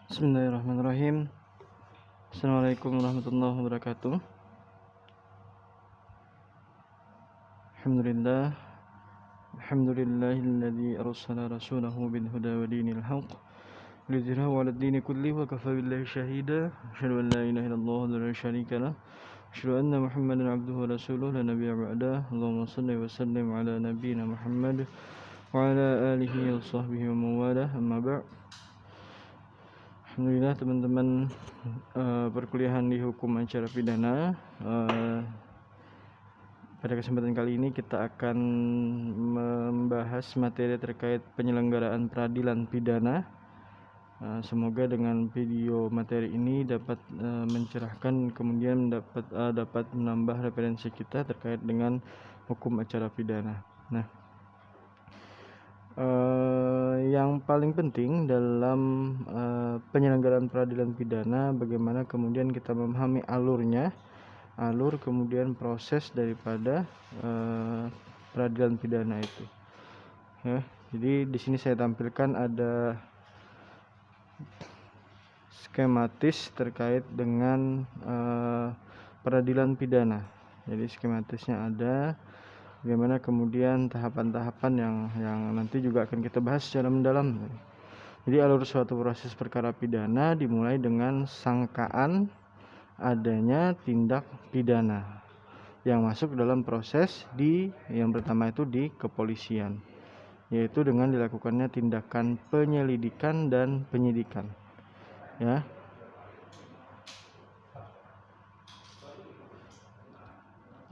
Bismillahirrahmanirrahim. Assalamualaikum warahmatullahi wabarakatuh. Alhamdulillah. Alhamdulillahilladzi arsala rasulahu bil huda wa dinil haqq liyudhhirahu 'alad dini kullihi wa kafa billahi shahida. Asyhadu an la ilaha illallah wa la syarika lah. Asyhadu anna Muhammadan 'abduhu wa rasuluhu la nabiyya ba'dah. Allahumma shalli wa sallim 'ala nabiyyina Muhammad wa 'ala alihi wa sahbihi wa mawalah. Amma ba'd. Alhamdulillah teman-teman perkuliahan di hukum acara pidana. Pada kesempatan kali ini kita akan membahas materi terkait penyelenggaraan peradilan pidana. Semoga dengan video materi ini dapat mencerahkan, kemudian dapat menambah referensi kita terkait dengan hukum acara pidana. Nah, yang paling penting dalam penyelenggaraan peradilan pidana, bagaimana kemudian kita memahami alur kemudian proses daripada peradilan pidana itu. Ya, jadi di sini saya tampilkan ada skematis terkait dengan peradilan pidana. Jadi skematisnya ada, bagaimana kemudian tahapan-tahapan yang nanti juga akan kita bahas secara mendalam. Jadi alur suatu proses perkara pidana dimulai dengan sangkaan adanya tindak pidana yang masuk dalam proses yang pertama itu di kepolisian, yaitu dengan dilakukannya tindakan penyelidikan dan penyidikan. Ya.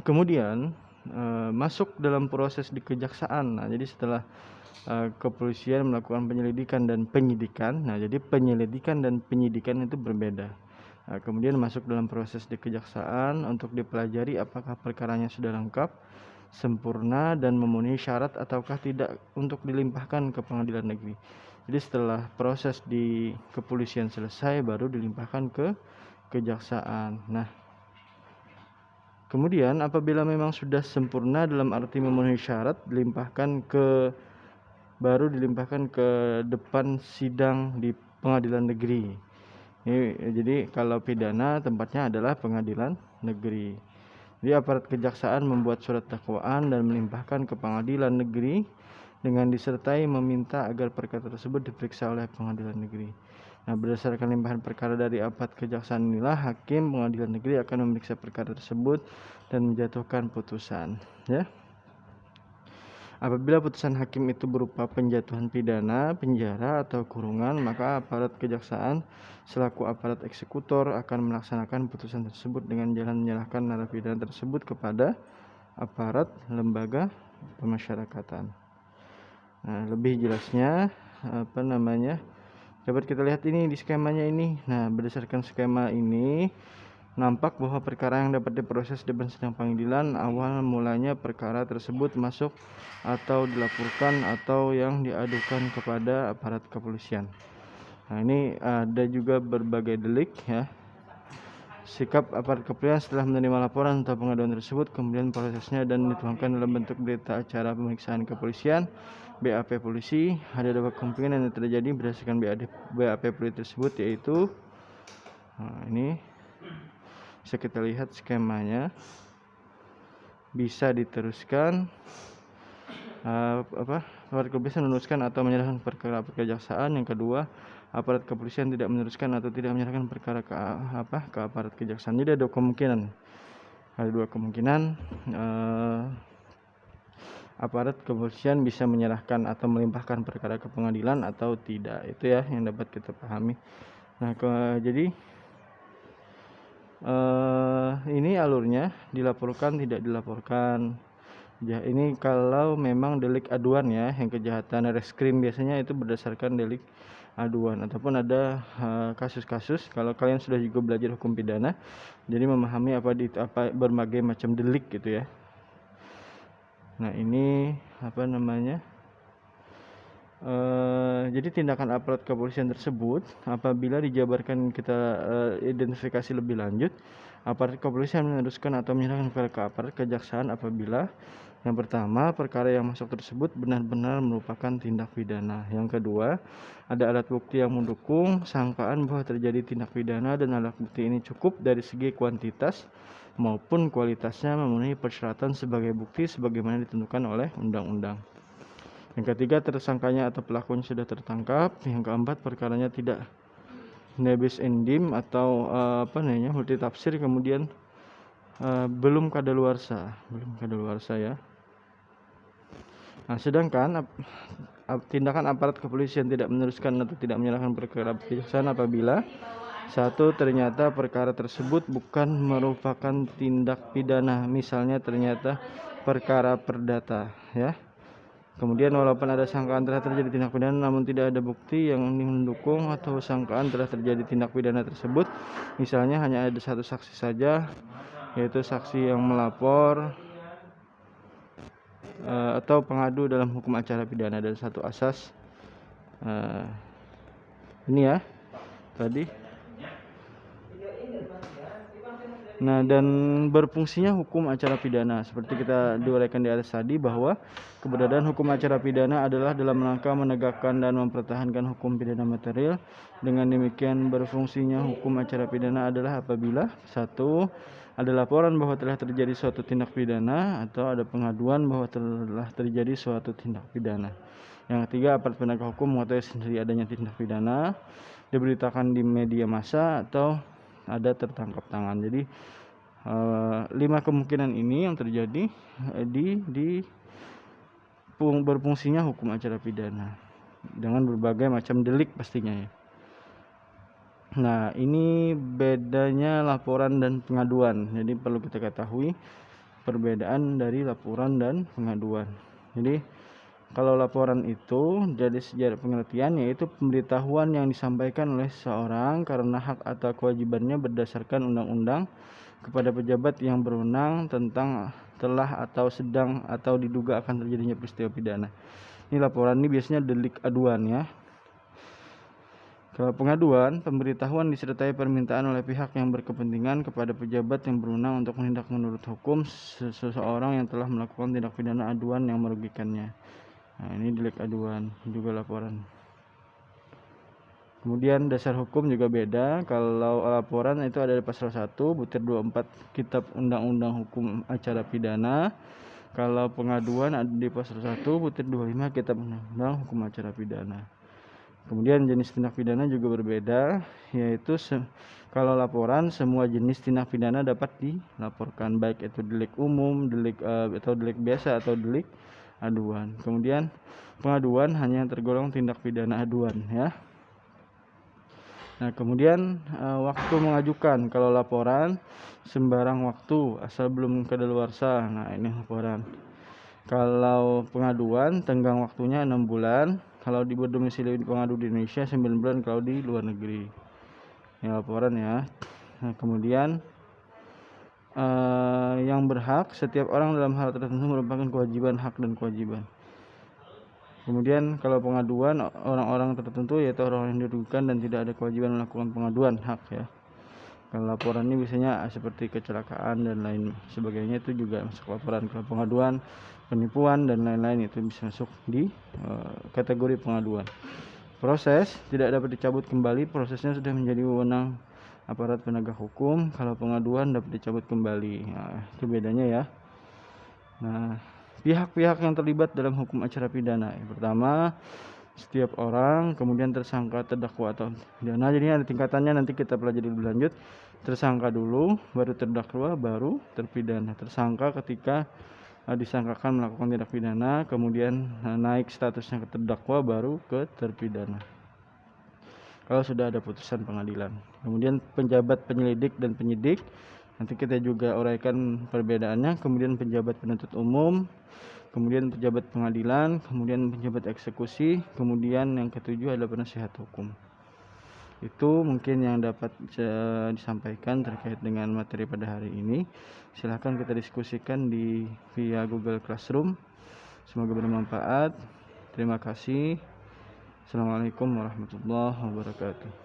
Kemudian masuk dalam proses di kejaksaan. Nah, jadi setelah kepolisian melakukan penyelidikan dan penyidikan, nah jadi penyelidikan dan penyidikan itu berbeda. Nah, kemudian masuk dalam proses di kejaksaan untuk dipelajari apakah perkaranya sudah lengkap, sempurna, dan memenuhi syarat ataukah tidak untuk dilimpahkan ke pengadilan negeri. Jadi setelah proses di kepolisian selesai, baru dilimpahkan ke kejaksaan. Nah, kemudian apabila memang sudah sempurna dalam arti memenuhi syarat, baru dilimpahkan ke depan sidang di pengadilan negeri. Jadi kalau pidana tempatnya adalah pengadilan negeri. Jadi aparat kejaksaan membuat surat dakwaan dan melimpahkan ke pengadilan negeri dengan disertai meminta agar perkara tersebut diperiksa oleh pengadilan negeri. Nah, berdasarkan limpahan perkara dari aparat kejaksaan inilah hakim pengadilan negeri akan memeriksa perkara tersebut dan menjatuhkan putusan. Ya. Apabila putusan hakim itu berupa penjatuhan pidana, penjara, atau kurungan, maka aparat kejaksaan selaku aparat eksekutor akan melaksanakan putusan tersebut dengan jalan menyerahkan narapidana tersebut kepada aparat lembaga pemasyarakatan. Nah, lebih jelasnya dapat kita lihat ini di skemanya ini. Nah, berdasarkan skema ini nampak bahwa perkara yang dapat diproses di depan sidang pengadilan awal mulanya perkara tersebut masuk atau dilaporkan atau yang diadukan kepada aparat kepolisian. Nah, ini ada juga berbagai delik ya. Sikap aparat kepolisian setelah menerima laporan atau pengaduan tersebut, kemudian prosesnya dan dituangkan dalam bentuk berita acara pemeriksaan kepolisian, BAP polisi. Ada dua kemungkinan yang terjadi berdasarkan BAP polisi tersebut, yaitu ini bisa kita lihat skemanya, bisa diteruskan aparat kepolisian meneruskan atau menyerahkan perkara ke kejaksaan. Yang kedua, aparat kepolisian tidak meneruskan atau tidak menyerahkan perkara ke aparat kejaksaan. Jadi ada dua kemungkinan aparat kepolisian bisa menyerahkan atau melimpahkan perkara ke pengadilan atau tidak. Itu ya yang dapat kita pahami. Nah, jadi ini alurnya dilaporkan tidak dilaporkan. Ya, ini kalau memang delik aduan ya, yang kejahatan reskrim biasanya itu berdasarkan delik aduan, ataupun ada kasus-kasus kalau kalian sudah juga belajar hukum pidana, jadi memahami berbagai macam delik gitu ya. Nah, ini jadi tindakan aparat kepolisian tersebut apabila dijabarkan kita identifikasi lebih lanjut, aparat kepolisian meneruskan atau menyerahkan ke aparat kejaksaan apabila Yang pertama, perkara yang masuk tersebut benar-benar merupakan tindak pidana. Yang kedua, ada alat bukti yang mendukung sangkaan bahwa terjadi tindak pidana dan alat bukti ini cukup dari segi kuantitas maupun kualitasnya memenuhi persyaratan sebagai bukti sebagaimana ditentukan oleh undang-undang. Yang ketiga, tersangkanya atau pelakunya sudah tertangkap. Yang keempat, perkaranya tidak nebis endim atau multitafsir, kemudian belum kadaluarsa ya. Nah, sedangkan tindakan aparat kepolisian tidak meneruskan atau tidak menyerahkan perkara kejaksaan apabila satu, ternyata perkara tersebut bukan merupakan tindak pidana, misalnya ternyata perkara perdata ya. Kemudian walaupun ada sangkaan telah terjadi tindak pidana namun tidak ada bukti yang mendukung atau sangkaan telah terjadi tindak pidana tersebut, misalnya hanya ada satu saksi saja, yaitu saksi yang melapor atau pengadu dalam hukum acara pidana, dan satu asas ini ya tadi. Nah, dan berfungsinya hukum acara pidana seperti kita diuraikan di atas tadi, bahwa keberadaan hukum acara pidana adalah dalam rangka menegakkan dan mempertahankan hukum pidana material. Dengan demikian, berfungsinya hukum acara pidana adalah apabila satu, ada laporan bahwa telah terjadi suatu tindak pidana atau ada pengaduan bahwa telah terjadi suatu tindak pidana. Yang ketiga, aparat penegak hukum mengetahui sendiri adanya tindak pidana, diberitakan di media massa, atau ada tertangkap tangan. Jadi 5 kemungkinan ini yang terjadi di berfungsinya hukum acara pidana dengan berbagai macam delik pastinya ya. Nah, ini bedanya laporan dan pengaduan. Jadi perlu kita ketahui perbedaan dari laporan dan pengaduan. Jadi kalau laporan itu dari sejarah pengertian yaitu pemberitahuan yang disampaikan oleh seseorang karena hak atau kewajibannya berdasarkan undang-undang kepada pejabat yang berwenang tentang telah atau sedang atau diduga akan terjadinya peristiwa pidana. Ini laporan ini biasanya delik aduan ya. Kalau pengaduan, pemberitahuan disertai permintaan oleh pihak yang berkepentingan kepada pejabat yang berwenang untuk menindak menurut hukum seseorang yang telah melakukan tindak pidana aduan yang merugikannya. Nah, ini delik aduan, juga laporan. Kemudian dasar hukum juga beda. Kalau laporan itu ada di pasal 1 butir 24 Kitab Undang-Undang Hukum Acara Pidana. Kalau pengaduan ada di pasal 1 butir 25 Kitab Undang-Undang Hukum Acara Pidana. Kemudian jenis tindak pidana juga berbeda, yaitu kalau laporan semua jenis tindak pidana dapat dilaporkan, baik itu delik umum, delik atau delik biasa atau delik aduan. Kemudian pengaduan hanya tergolong tindak pidana aduan ya. Nah, kemudian waktu mengajukan, kalau laporan sembarang waktu asal belum kadaluarsa. Nah, ini laporan. Kalau pengaduan tenggang waktunya 6 bulan. Kalau di berdomisili pengadu di Indonesia 9 bulan kalau di luar negeri. Ini laporan ya. Nah, kemudian yang berhak, setiap orang dalam hal tertentu merupakan kewajiban, hak dan kewajiban. Kemudian kalau pengaduan orang-orang tertentu yaitu orang yang dirugikan dan tidak ada kewajiban melakukan pengaduan, hak ya. Kalau laporan ini biasanya seperti kecelakaan dan lain sebagainya itu juga masuk laporan. Kalau pengaduan, penipuan dan lain-lain itu bisa masuk di kategori pengaduan. Proses tidak dapat dicabut kembali, prosesnya sudah menjadi wewenang aparat penegak hukum. Kalau pengaduan dapat dicabut kembali. Nah, itu bedanya ya. Nah, pihak-pihak yang terlibat dalam hukum acara pidana. Yang pertama, setiap orang, kemudian tersangka, terdakwa atau pidana. Jadi ada tingkatannya, nanti kita pelajari lebih lanjut. Tersangka dulu, baru terdakwa, baru terpidana. Tersangka ketika disangkakan melakukan tindak pidana, kemudian naik statusnya ke terdakwa, baru ke terpidana kalau sudah ada putusan pengadilan. Kemudian penjabat penyelidik dan penyidik, nanti kita juga uraikan perbedaannya. Kemudian penjabat penuntut umum, kemudian pejabat pengadilan, kemudian pejabat eksekusi, kemudian yang ketujuh adalah penasihat hukum. Itu mungkin yang dapat disampaikan terkait dengan materi pada hari ini. Silahkan kita diskusikan via Google Classroom. Semoga bermanfaat. Terima kasih. Assalamualaikum warahmatullahi wabarakatuh.